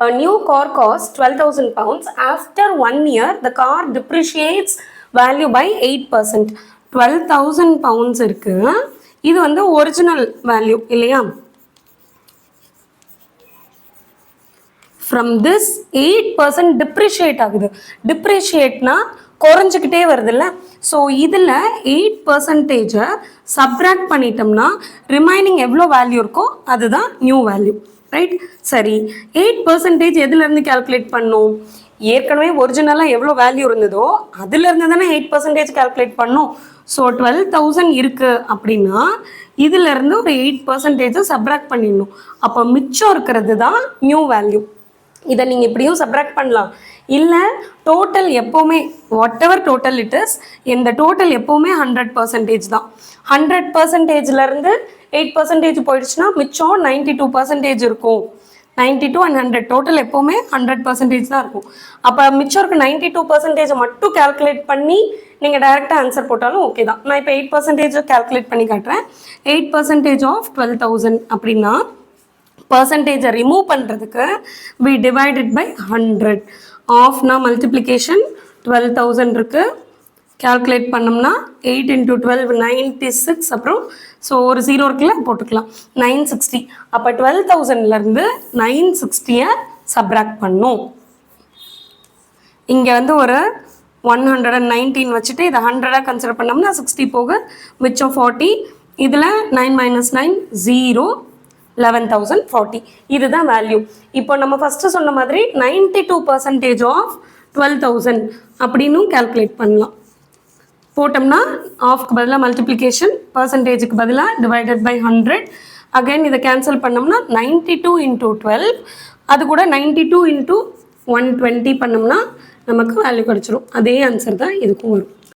A new car costs 12,000 pounds. After 1 year, the car depreciates value by 8%. 12,000 pounds இருக்கு. இது வந்து original value இல்லையா? From this 8% depreciate ஆகுது. Depreciateனா குறைஞ்சிக்கிட்டே வருதுல்ல. ஸோ இதில் 8% சப்ராக்ட் பண்ணிட்டோம்னா ரிமைனிங் எவ்வளோ வேல்யூ இருக்கோ அதுதான் நியூ வேல்யூ, ரைட்? சரி, 8% எதுலேருந்து கேல்குலேட் பண்ணோம்? ஏற்கனவே ஒரிஜினலாக எவ்வளோ வேல்யூ இருந்ததோ அதுலேருந்து தானே 8% கேல்குலேட் பண்ணோம். ஸோ 12,000 இருக்குது அப்படின்னா இதிலேருந்து ஒரு 8% சப்ராக்ட் பண்ணிடணும். அப்போ மிச்சம் இருக்கிறது தான் நியூ வேல்யூ. இதை நீங்கள் இப்படியும் சப்ராக்ட் பண்ணலாம். இல்லை டோட்டல் எப்போவுமே what ever total it is, இந்த டோட்டல் எப்போவுமே 100% தான். 100%லேருந்து 8% போயிடுச்சுன்னா மிச்சம் 92% இருக்கும். 92 and 100 டோட்டல் எப்போவுமே 100% தான் இருக்கும். அப்போ மிச்சம் இருக்க 92% மட்டும் கேல்குலேட் பண்ணி நீங்கள் டைரெக்டாக ஆன்சர் போட்டாலும் ஓகே தான். நான் இப்போ 8% கேல்குலேட் பண்ணி காட்டுறேன். 8% ஆஃப் 12,000 அப்படின்னா பர்சன்டேஜை ரிமூவ் பண்ணுறதுக்கு we divide it by 100. ஆஃப்னா மல்டிப்ளிகேஷன் 12,000 இருக்குது. கேல்குலேட் பண்ணோம்னா 8 into 12 96. அப்புறம் ஸோ ஒரு 0 இருக்குல்ல போட்டுக்கலாம் 960. அப்போ 12,000லேருந்து 960 சப்ராக்ட் பண்ணும். இங்கே வந்து ஒரு 119 வச்சுட்டு இதை 100 கன்சிடர் பண்ணோம்னா 60 போக மிச்சம் 40. இதில் 9 minus 9 0, 11,040. இதுதான் வேல்யூ. இப்போ நம்ம ஃபஸ்ட்டு சொன்ன மாதிரி 92% ஆஃப் 12,000 அப்படின்னும் கேல்குலேட் பண்ணலாம். போட்டோம்னா ஆஃப்க்கு பதிலாக மல்டிப்ளிகேஷன், பர்சன்டேஜுக்கு பதிலாக டிவைடட் பை 100. அகைன் இதை கேன்சல் பண்ணோம்னா 92 into 12, அது கூட 92 into 120 பண்ணோம்னா நமக்கு வேல்யூ கிடச்சிரும். அதே ஆன்சர் தான் இதுக்கும் வரும்.